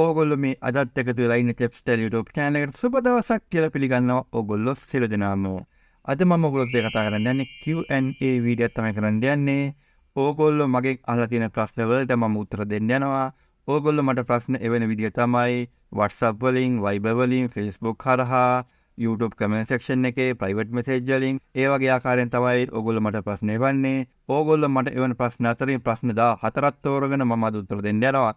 ඕගොල්ලෝ මේ අදත් එකතු වෙලා ඉන්න chefstyle YouTube channel එකට සුබ දවසක් කියලා පිළිගන්නවා ඕගොල්ලෝ සියලු දෙනාම. අද මම ඔයගොල්ලොත් එක්ක කතා කරන්න යන්නේ Q&A වීඩියෝ එකක් තමයි කරන්න යන්නේ. ඕගොල්ලෝ මගෙන් අහලා තියෙන ප්‍රශ්න වලට මම උත්තර දෙන්න යනවා. ඕගොල්ලෝ මට ප්‍රශ්න එවන විදිය තමයි WhatsApp වලින්, Viber වලින්, Facebook හරහා, YouTube comment section එකේ private message වලින් ඒ වගේ ආකාරයෙන් තමයි ඕගොල්ලෝ මට ප්‍රශ්න එවන්නේ. ඕගොල්ලෝ මට එවන ප්‍රශ්න අතරින් ප්‍රශ්න 14ක් තෝරගෙන මම අද උත්තර දෙන්න යනවා.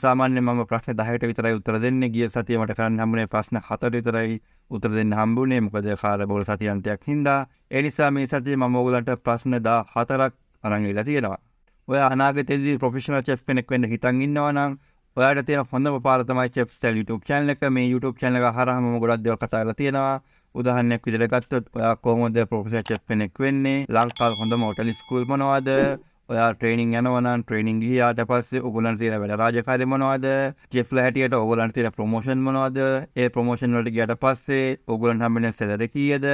සාමාන්‍යයෙන් මම ප්‍රශ්න 10ට විතරයි උත්තර දෙන්නේ. ගිය සතියේ මට කරන්න හම්බුනේ ප්‍රශ්න 7ට විතරයි උත්තර දෙන්න හම්බුනේ. මොකද කාර්යබහුල සතියන්තයක් හින්දා. ඒ නිසා මේ සතියේ මම ඕගොල්ලන්ට ප්‍රශ්න 14ක් අරන් ඉලා තියෙනවා. ඔයා අනාගතයේදී ප්‍රොෆෙෂනල් chef කෙනෙක් වෙන්න හිතන් ඉන්නවා නම් ඔයාලට තියෙන හොඳම පාර තමයි chefstyle YouTube channel එක. මේ YouTube channel එක හරහා මම ගොඩක් දේවල් කතා කරලා තියෙනවා. උදාහරණයක් විදිහට ගත්තොත් ඔයා කොහොමද ප්‍රොෆෙෂනල් chef කෙනෙක් වෙන්නේ? ලංකාවේ හොඳම හොටෙල් ස්කූල් මොනවද? ඔයා ට්‍රේනින් යනවා නම් ට්‍රේනින් ගියාට පස්සේ ඔයගොල්ලන්ට තියෙන වැඩ රාජකාරී මොනවද? chefලා හැටියට ඔයගොල්ලන්ට තියෙන ප්‍රොමෝෂන් මොනවද? ඒ ප්‍රොමෝෂන් වලට ගියාට පස්සේ ඔයගොල්ලන්ට හම්බෙන සැලරි කීයද?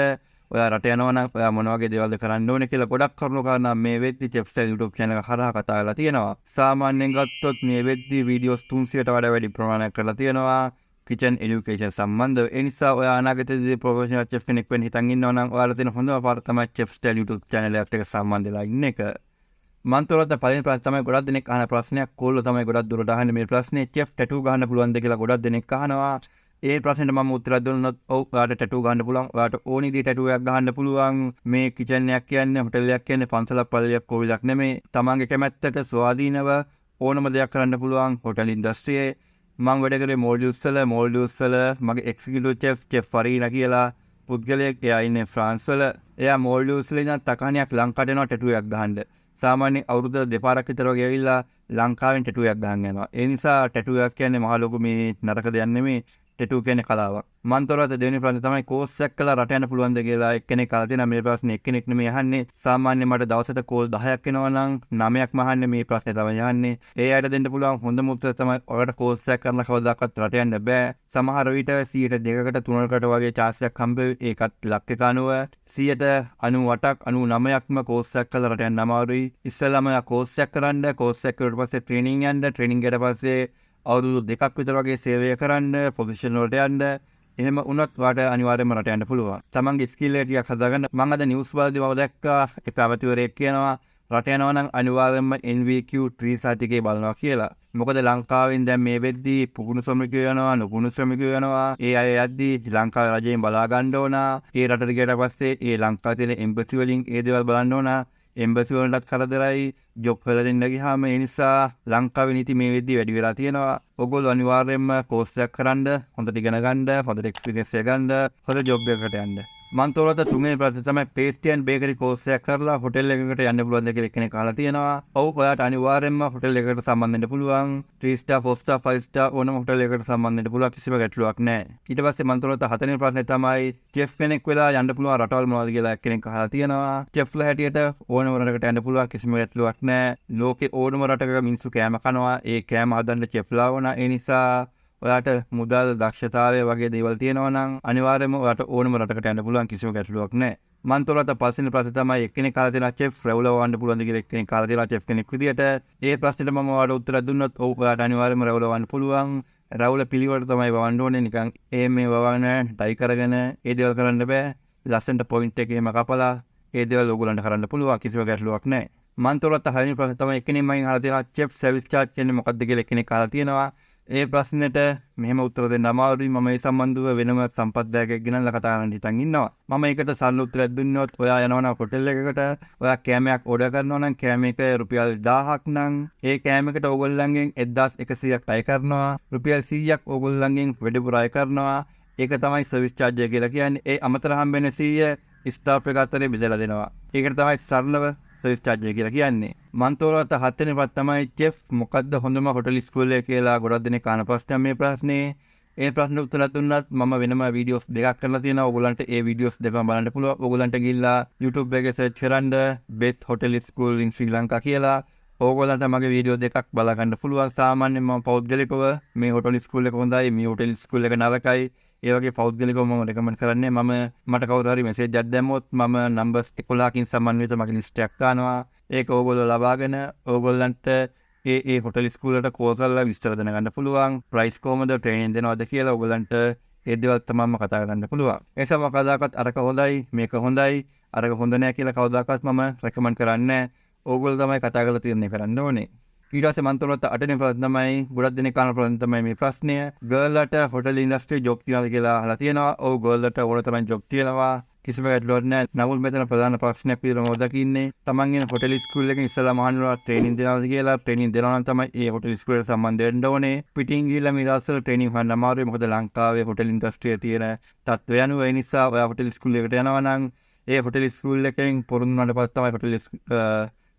ඔයා රට යනවා නම් ඔයා මොන වගේ දේවල්ද කරන්න ඕනේ කියලා ගොඩක් කරුණු කාරණා මේ වෙද්දි chefstyle YouTube channel එක හරහා කතා කරලා තියෙනවා. සාමාන්‍යයෙන් ගත්තොත් මේ වෙද්දි වීඩියෝස් 300ට වඩා වැඩි ප්‍රමාණයක් කරලා තියෙනවා kitchen education සම්බන්ධව. ඒ නිසා ඔයා අනාගතයේදී ප්‍රොෆෙෂනල් chef කෙනෙක් වෙන්න හිතන් ඉන්නවා නම් ඔයාලා තියෙන හොඳම පාර තමයි chefstyle YouTube channel එකට සම්බන්ධ වෙලා ඉන්න එක. මම තොරත් පළවෙනි ප්‍රශ්නේ තමයි ගොඩක් දෙනෙක් අහන ප්‍රශ්නයක්. කෝල්ලෝ තමයි ගොඩක් දුරට අහන්නේ මේ ප්‍රශ්නේ. chef tattoo ගහන්න පුළුවන්ද කියලා ගොඩක් දෙනෙක් අහනවා. ඒ ප්‍රශ්නෙට මම උත්තර දුන්නොත් ඔව් ඔයාලට ටැටූ ගහන්න පුළුවන්. ඔයාලට ඕන විදිහේ ටැටූ එකක් ගහන්න පුළුවන්. මේ කිචන් එකක් කියන්නේ හොටෙල් එකක් කියන්නේ පන්සලක් පල්ලියක් කෝවිලක් නෙමෙයි. තමන්ගේ කැමැත්තට ස්වාධීනව ඕනම දෙයක් කරන්න පුළුවන් හොටෙල් ඉන්ඩස්ට්‍රියේ. මම වැඩ කරේ මෝල්ඩිව්ස් වල මගේ එක්සිකියුටිව් chef ෆරීනා කියලා පුද්ගලයෙක්. එයා ඉන්නේ ෆ්‍රාන්ස් වල. එයා මෝල්ඩිව්ස් වල ඉඳන් තකහණියක් ලංකාවට එනවා ටැටූ එකක් ගහන්න. සාමාන්‍යයෙන් අවුරුදු දෙපාරක් විතර වගේ ඇවිල්ලා ලංකාවෙන් ටැටූ එකක් ගහන්න යනවා. ඒ නිසා ටැටූ එකක් කියන්නේ මහ ලොකු මේ නරක දෙයක් නෙමෙයි. ටැටූ කියන්නේ කලාවක්. මම තොරත දෙවෙනි ප්‍රශ්නේ තමයි කෝස් එකක් කළා රට යන්න පුළුවන්ද කියලා එක්කෙනෙක් අහලා තියෙනවා. මේ ප්‍රශ්නේ එක්කෙනෙක් නෙමෙයි අහන්නේ. සාමාන්‍යයෙන් මට දවසට කෝල් 10ක් එනවා නම් 9ක්ම අහන්නේ මේ ප්‍රශ්නේ තමයි අහන්නේ. ඒ අයට දෙන්න පුළුවන් හොඳම උත්තර තමයි ඔයාලට කෝස් එකක් කරලා කවදාකවත් රට යන්න බෑ. සමහර විට 100%කට 3%කට වගේ chance එකක් හම්බ වෙයි. ඒකත් ලක් එක අනුව 98ක් 99ක්ම කෝස් එකක් කරලා රට යන්න අමාරුයි. ඉස්සෙල්ලාම කෝස් එකක් කරන්න, කෝස් එක කරලා පස්සේ ට්‍රේනින් යන්න, ට්‍රේනින් ගියට පස්සේ අවුරුදු 2ක් විතර වගේ සේවය කරන්න, පොසිෂන් වලට යන්න. එහෙම වුණොත් ඔයාලට අනිවාර්යයෙන්ම රට යන්න පුළුවන්. තමන්ගේ ස්කිල් එක ටිකක් හදාගන්න. මම අද නිවුස් වලදී මම දැක්කා එක අමතිවරයෙක් කියනවා රට යනවා නම් අනිවාර්යයෙන්ම NVQ 3 සාතිකේ බලනවා කියලා. මොකද ලංකාවෙන් දැන් මේ වෙද්දී පුහුණු ශ්‍රමිකයෝ යනවා, නුපුහුණු ශ්‍රමිකයෝ යනවා. ඒ අය යද්දී ලංකාවේ රජයෙන් බලා ගන්න ඕන. ඒ රටට ගියට පස්සේ ඒ ලංකාවේ තියෙන එම්බසි වලින් ඒ දේවල් බලන්න ඕන. එම්බසි වලටත් කරදරයි, ජොබ් වල දෙන්න ගියාම. ඒ නිසා ලංකාවේ නීති මේ වෙද්දී වැඩි වෙලා තියෙනවා. ඔයගොල්ලෝ අනිවාර්යයෙන්ම කෝස් එකක් කරන්න, හොඳට ඉගෙන ගන්න, හොඳට එක්ස්පීරියන්ස් එක ගන්න, හොඳ ජොබ් එකකට යන්න. මම තෝරත තුන්වෙනි ප්‍රශ්නේ තමයි pastry and bakery කෝස් එකක් කරලා හොටෙල් එකකට යන්න පුළුවන්ද කියලා කෙනෙක් අහලා තියෙනවා. ඔව් ඔයාලට අනිවාර්යයෙන්ම හොටෙල් එකකට සම්බන්ධ වෙන්න පුළුවන්. 3 star, 4 star, 5 star ඕනම හොටෙල් එකකට සම්බන්ධ වෙන්න පුළුවන්. කිසිම ගැටලුවක් නැහැ. ඊට පස්සේ මම තෝරත හතරවෙනි ප්‍රශ්නේ තමයි chef කෙනෙක් වෙලා යන්න පුළුවන් රටවල් මොනවද කියලා කෙනෙක් අහලා තියෙනවා. chefලා හැටියට ඕනම රටකට යන්න පුළුවන්. කිසිම ගැටලුවක් නැහැ. ලෝකේ ඕනම රටක මිනිස්සු කෑම කනවා. ඒ කෑම හදන්න chefලා ඕන. ඒ නිසා ඔයාට මුදල් දක්ෂතාවය වගේ දේවල් තියෙනවා නම් අනිවාර්යයෙන්ම ඔයාට ඕනම රටකට යන්න පුළුවන්. කිසිම ගැටලුවක් නැහැ. මම තොරත පස්වෙනි ප්‍රශ්නේ තමයි එක්කෙනෙක් අහලා තියෙනවා chef රැවුල වවන්න පුළුවන්ද කියලා එක්කෙනෙක් අහලා තියෙනවා chef කෙනෙක් විදියට. ඒ ප්‍රශ්නෙට මම ඔයාලට උත්තර දුන්නොත් ඔව් ඔයාට අනිවාර්යයෙන්ම රැවුල වවන්න පුළුවන්. රැවුල පිළිවෙලට තමයි වවන්න ඕනේ. නිකන් මේ වවගෙන ටයි කරගෙන ඒ දේවල් කරන්න බෑ. ලස්සනට පොයින්ට් එක එහෙම කපලා ඒ දේවල් ඕගොල්ලන්ට කරන්න පුළුවන්. කිසිම ගැටලුවක් නැහැ. මම තොරත හරියන ප්‍රශ්නේ තමයි එක්කෙනෙක් මගෙන් අහලා තියෙනවා chef service charge කියන්නේ මොකක්ද කියලා එක්කෙනෙක් අහලා තියෙනවා. ඒ ප්‍රශ්නෙට මෙහෙම උත්තර දෙන්න අමාරුයි. මම ඒ සම්බන්ධව වෙනම සම්පත්දායකයෙක් ගෙනල්ලා කතා කරන්න හිතන් ඉන්නවා. මම ඒකට සරල උත්තරයක් දුන්නොත් ඔයා යනවා නම් හොටෙල් එකකට ඔයා කෑමයක් ඕඩර් කරනවා නම් කෑම එක රුපියල් 1000ක් නම් ඒ කෑම එකට ඕගොල්ලන්ගෙන් 1100ක් අය කරනවා. රුපියල් 100ක් ඕගොල්ලන්ගෙන් වැඩිපුර අය කරනවා. ඒක තමයි සර්විස් චාර්ජ් එක කියලා කියන්නේ. ඒ අමතර හම්බෙන 100 ස්ටාෆ් එක අතරේ බෙදලා දෙනවා. ඒකට තමයි සරලව සර්විස් චාර්ජ් එක කියලා කියන්නේ. මම තෝරාත හත්වෙනි පත් තමයි chef මොකද්ද හොඳම හොටෙල් ස්කූල් එක කියලා ගොඩක් දෙනෙක් අහන ප්‍රශ්නයක් මේ ප්‍රශ්නේ. ඒ ප්‍රශ්නෙට උත්තර දුන්නත් මම වෙනම වීඩියෝස් දෙකක් කරලා තියෙනවා. ඕගොල්ලන්ට ඒ වීඩියෝස් දෙකම බලන්න පුළුවන්. ඕගොල්ලන්ට ගිහිල්ලා YouTube එකේ සර්ච් කරන්න best hotel school in Sri Lanka කියලා. ඕගොල්ලන්ට මගේ වීඩියෝ දෙකක් බලා ගන්න පුළුවන්. සාමාන්‍යයෙන් මම පෞද්ගලිකව මේ හොටෙල් ස්කූල් එක හොඳයි, මේ හොටෙල් ස්කූල් එක නරකයි, ඒ වගේ පෞද්ගලිකව මම රෙකමන්ඩ් කරන්නේ. මට කවුරු හරි මෙසේජ් එකක් දැම්මොත් මම නම්බර්ස් 11කින් සමන්විත මගේ ලිස්ට් එකක් දානවා. ඒක ඕගොල්ලෝ ලබාගෙන ඕගොල්ලන්ට ඒ හොටෙල් ස්කූල් වලට කෝල් කරලා විස්තර දැනගන්න පුළුවන්. ප්‍රයිස් කොහමද, ට්‍රේනින් දෙනවද කියලා ඔයගලන්ට ඒ දේවල් තමයිම කතා කරන්න පුළුවන්. ඒ නිසා මම කවදාකවත් අරක හොඳයි, මේක හොඳයි, අරක හොඳ නැහැ කියලා කවදාකවත් මම රෙකමන්ඩ් කරන්නේ නැහැ. ඕගොල්ලෝ තමයි කතා කරලා තීරණය කරන්න ඕනේ. ඊට පස්සේ මම තොරත් 8 වෙනි ප්‍රශ්න තමයි ගොඩක් දෙනෙක් අහන ප්‍රශ්න තමයි මේ ප්‍රශ්නය. ගර්ල්ලට හොටෙල් ඉන්ඩස්ට්‍රි ජොබ් තියනවාද කියලා අහලා තියෙනවා. ඔව් ගර්ල්ලට ඕන තරම් ජොබ් තියෙනවා. කිසිම ගැටලුවක් නැහැ. නමුත් මෙතන ප්‍රධාන ප්‍රශ්නයක් විදිහට මම දකින්නේ තමන් ඉන්න හොටෙල් ස්කූල් එකෙන් ඉස්සෙල්ලාම අහනවා ට්‍රේනින් දෙනවද කියලා. ට්‍රේනින් දෙනවා නම් තමයි ඒ හොටෙල් ස්කූල් එකට සම්බන්ධ වෙන්න ඕනේ. පිටින් ගිහලා මේ දවස්වල ට්‍රේනින් හොයන්න අමාරුයි. මොකද ලංකාවේ හොටෙල් ඉන්ඩස්ට්‍රියේ තියෙන තත්ත්වය අනුව. ඒ නිසා ඔයා හොටෙල් ස්කූල් එකට යනවා නම් ඒ හොටෙල් ස්කූල් එකෙන් පොරොන්දු වුණාට පස්සේ තමයි හොටෙල්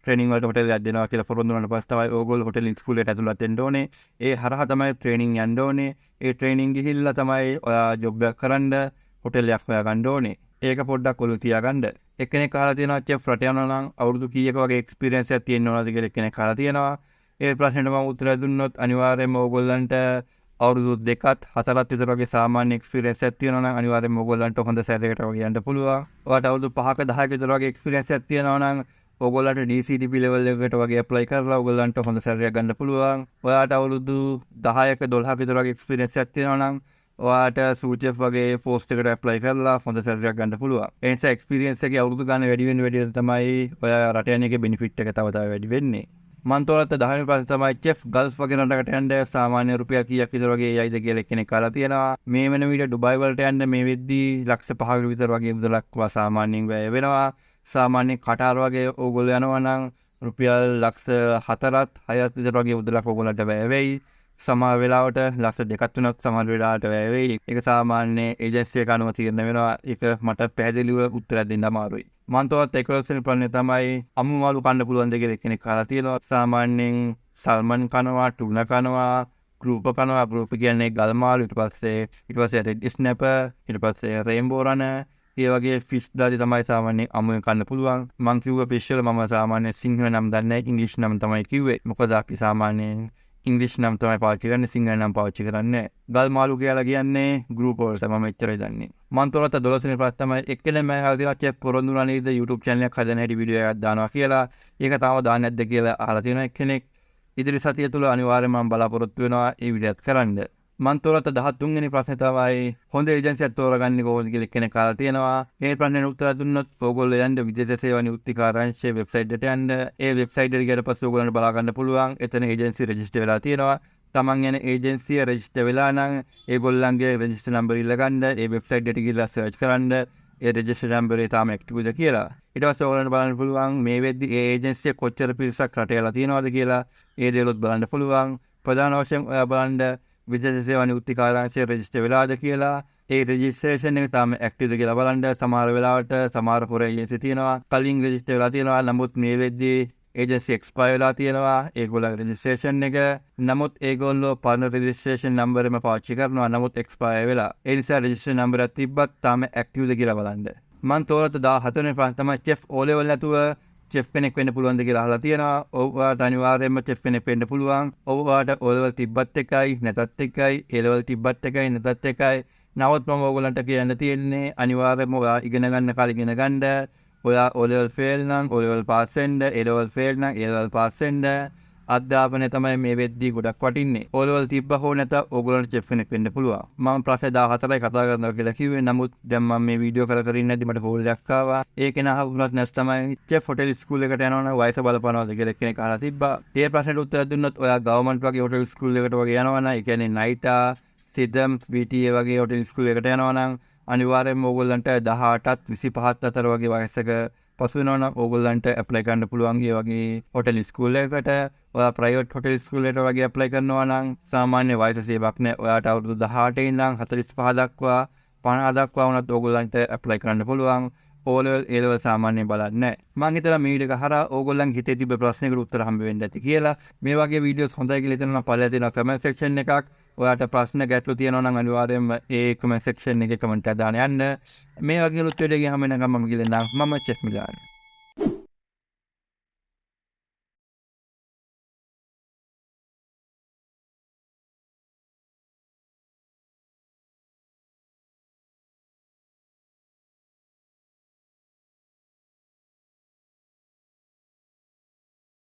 ට්‍රේනින් වලට හොටෙල් එකක් දෙනවා කියලා පොරොන්දු වුණාට පස්සේ තමයි ඕගොල්ලෝ හොටෙල් ස්කූල් එකට ඇතුළත් වෙන්න ඕනේ. ඒ හරහා තමයි ට්‍රේනින් යන්න ඕනේ. ඒ ට්‍රේනින් ගිහිල්ලා තමයි ඔයා ජොබ් එකක් කරන්න හොටෙල් එකක් හොයාගන්න ඕනේ. ඒක පොඩ්ඩක් ඔලුව තියාගන්න. එක්කෙනෙක් අහලා තියෙනවා චෙෆ් රට යනවා නම් අවුරුදු කීයක වගේ එක්ස්පීරියන්ස් එකක් තියෙන්න ඕනද කියලා එක්කෙනෙක් අහලා තියෙනවා. ඒ ප්‍රශ්නෙට මම උත්තර දුන්නොත් අනිවාර්යයෙන්ම ඕගොල්ලන්ට අවුරුදු 2ක් 4ක් විතර වගේ සාමාන්‍ය එක්ස්පීරියන්ස් එකක් තියෙනවා නම් අනිවාර්යයෙන්ම ඕගොල්ලන්ට හොඳ සැලරි එකකට වගේ යන්න පුළුවන්. ඔයාට අවුරුදු 5ක 10ක විතර වගේ එක්ස්පීරියන්ස් එකක් තියෙනවා නම් ඕගොල්ලන්ට DCDP level එකකට වගේ ඇප්ලයි කරලා ඕගොල්ලන්ට හොඳ සැලරි එකක් ගන්න පුළුවන්. ඔයාට අවුරුදු 10ක 12ක විතර වගේ එක්ස්පීරියන්ස් එකක් තියෙනවා නම් ඔයාට සූචෙෆ් වගේ පෝස්ට් එකට ඇප්ලයි කරලා හොඳ සැලරි එකක් ගන්න පුළුවන්. ඒ නිසා එක්ස්පීරියන්ස් එකේ අවුරුදු ගන්න වැඩි වෙන වැඩි තමයි ඔයා රට යන එකේ බෙනිෆිට් එක තව වැඩි වෙන්නේ. මම තෝරත් 10 වෙනි ප්‍රශ්නේ තමයි චෙෆ් ගල්ෆ් වගේ රටකට යන්න සාමාන්‍ය රුපියල් කීයක් විතර වගේ යයිද කියලා කෙනෙක් අහලා තියෙනවා. මේ වෙන විදිහ ඩුබායි වලට යන්න මේ වෙද්දී ලක්ෂ 5ක විතර වගේ මුදලක් සාමාන්‍යයෙන් වැය වෙනවා. සාමාන්‍ය කටාර වගේ ඕගොල්ලෝ යනවා නම් රුපියල් ලක්ෂ 4ක් 6ක් විතර වගේ මුදලක් ඕගොල්ලන්ට වැය වෙයි. සමහර වෙලාවට ලක්ෂ 2ක් 3ක් සමහර වෙලාවට වැය වෙයි. ඒක සාමාන්‍ය ඒජන්සි එක අනුව තීරණය වෙනවා. ඒක මට පැහැදිලිව උත්තරයක් දෙන්න අමාරුයි. මම තවත් 11 වෙනි ප්‍රශ්නේ තමයි අමු මාළු කන්න පුළුවන්ද කියලා කෙනෙක් අහලා තියෙනවා. සාමාන්‍යයෙන් සල්මන් කනවා, ටුනා කනවා, ගෲප කනවා. ගෲප කියන්නේ ගල් මාළු, ඊට පස්සේ රෙඩ් ස්නැපර්, ඊට පස්සේ රේන්බෝ රනර්. ඒ වගේ ෆිෂ් දාඩි තමයි සාමාන්‍යයෙන් අමුවෙන් කන්න පුළුවන්. මම කිව්ව ෆිෂ් වල මම සාමාන්‍යයෙන් සිංහල නම් දන්නේ නැහැ. ඉංග්‍රීසි නම් තමයි කිව්වේ. මොකද අපි සාමාන්‍යයෙන් ඉංග්‍රීසි නම් තමයි පාවිච්චි කරන්නේ, සිංහල නම් පාවිච්චි කරන්නේ නැහැ. ගල් මාළු කියලා කියන්නේ ගෲප් වලට මම එච්චරයි දන්නේ. මම තොරත 12 වෙනි ප්‍රශ්න තමයි එක්කෙනෙක් මම අහලා තියෙනවා චෙෆ් පොරොන්දු වුණා නේද YouTube channel එකක් හදන හැටි වීඩියෝ එකක් දානවා කියලා. ඒක තාම දාන්නේ නැද්ද කියලා අහලා තියෙනවා එක්කෙනෙක්. ඉදිරි සතිය තුල අනිවාර්යයෙන්ම මම බලාපොරොත්තු වෙනවා මේ වීඩියෝත් කරන්න. මම තොරත 13 වෙනි ප්‍රශ්නේ තමයි හොඳ ඒජන්සියක් තෝරගන්නේ කොහොමද කියලා කෙනෙක් අහලා තියෙනවා. මේ ප්‍රශ්නෙට උත්තර දුන්නොත් ඕගොල්ලෝ යන්න විදේශ සේවා නියුක්ති කාර්යාංශයේ වෙබ්සයිට් එකට යන්න. ඒ වෙබ්සයිට් එකට ගියට පස්සේ ඕගොල්ලන්ට බලා ගන්න පුළුවන්. එතන ඒජන්සි රෙජිස්ටර් වෙලා තියෙනවා. තමන් යන ඒජන්සිය රෙජිස්ටර් වෙලා නම් ඒගොල්ලන්ගේ රෙජිස්ටර් නම්බර් ඉල්ලගන්න. ඒ වෙබ්සයිට් එකට ගිහලා සර්ච් කරන්න. ඒ රෙජිස්ටර් නම්බරේ තාම ඇක්ටිව්ද කියලා. ඊට පස්සේ ඕගොල්ලන්ට බලන්න පුළුවන් මේ වෙද්දි ඒ ඒජන්සිය කොච්චර පිරිසක් රට යලා තියෙනවද කියලා. ඒ දේවලුත් බලන්න පුළුවන්. ප්‍රධාන වශයෙන් ඔයා බලන්න විදේශ සේවා නියුක්ති කාර්යාංශයේ රෙජිස්ටර් වෙලාද කියලා. ඒ රෙජිස්ට්‍රේෂන් එක තාම ඇක්ටිව්ද කියලා බලන්න. සමහර වෙලාවට සමහර හොර ඒජන්සි තියෙනවා කලින් රෙජිස්ටර් වෙලා තියෙනවා. නමුත් මේ වෙද්දී ඒජන්සි එක්ස්පයර් වෙලා තියෙනවා ඒගොල්ලන්ගේ රෙජිස්ට්‍රේෂන් එක. නමුත් ඒගොල්ලෝ පරණ රෙජිස්ට්‍රේෂන් නම්බර් එකම පාවිච්චි කරනවා. නමුත් එක්ස්පයර් වෙලා. ඒ නිසා රෙජිස්ට්‍රේෂන් නම්බර් එකක් තිබ්බත් තාම ඇක්ටිව්ද කියලා බලන්න. මම තෝරත 14 වෙනි ප්‍රශ්න තමයි චෙෆ් O level නැතුව චෙෆ් කෙනෙක් වෙන්න පුළුවන්ද කියලා අහලා තියෙනවා. ඔයාට අනිවාර්යයෙන්ම චෙෆ් කෙනෙක් වෙන්න පුළුවන්. ඔයාට O level තිබ්බත් එකයි නැතත් එකයි, A level තිබ්බත් එකයි නැතත් එකයි. නමුත් මම ඕගොල්ලන්ට කියන්න තියෙන්නේ අනිවාර්යයෙන්ම ඔයා ඉගෙන ගන්න කාලේ ඉගෙන ගන්න. ඔයා O level fail නම් O level pass වෙන්න, A level fail නම් A level pass වෙන්න. අධ්‍යාපනය තමයි මේ වෙද්දී ගොඩක් වටින්නේ. O level තිබ්බ හෝ නැත ඕගොල්ලන්ට චෙෆ් කෙනෙක් වෙන්න පුළුවන්. මම ප්‍රශ්න 14යි කතා කරනවා කියලා කිව්වේ. නමුත් දැන් මම මේ වීඩියෝ කර ඉන්නදී මට ෆෝල් එකක් ආවා. ඒකේ නහවුනත් නැස් තමයි චෙෆ් හොටෙල් ස්කූල් එකට යනවා නම් වයස බලපනවද කියලා කෙනෙක් අහලා තිබ්බා. ඒ ප්‍රශ්නෙට උත්තර දුන්නොත් ඔයා ගවර්න්මන්ට් වගේ හොටෙල් ස්කූල් එකට වගේ යනවා නම්, ඒ කියන්නේ නයිටා, සිදම්, BTA වගේ හොටෙල් ස්කූල් එකට යනවා නම් අනිවාර්යයෙන්ම ඕගොල්ලන්ට 18ත් 25ත් අතර වගේ වයසක පසු වෙනවා නම් ඕගොල්ලන්ට ඇප්ලයි කරන්න පුළුවන් ඒ වගේ හොටෙල් ස්කූල් එකකට. ඔයා ප්‍රයිවට් හොටෙල් ස්කූල් එකට වගේ ඇප්ලයි කරනවා නම් සාමාන්‍ය වයස සේවයක් නැහැ. ඔයාට අවුරුදු 18 ඉඳන් 45 දක්වා 50 දක්වා වුණත් ඕගොල්ලන්ට ඇප්ලයි කරන්න පුළුවන්. O level A level සාමාන්‍යයෙන් බලන්නේ නැහැ. මම හිතලා මේ වීඩියෝ එක හරහා ඕගොල්ලන්ගේ හිතේ තිබ්බ ප්‍රශ්නයකට උත්තර හම්බ වෙන්න ඇති කියලා. මේ වගේ වීඩියෝස් හොඳයි කියලා හිතනවා පළල දෙනවා කමෙන්ට් සෙක්ෂන් එකක්. ඔයාට ප්‍රශ්න ගැටලු තියෙනවා නම් අනිවාර්යයෙන්ම ඒ කමෙන්ට් සෙක්ෂන් එකේ කමෙන්ට් එක දාන්න යන්න. මේ වගේ ලුත් වීඩියෝ එකක් හැම වෙනකම් මම කියනවා මම චෙෆ් මිලාන්.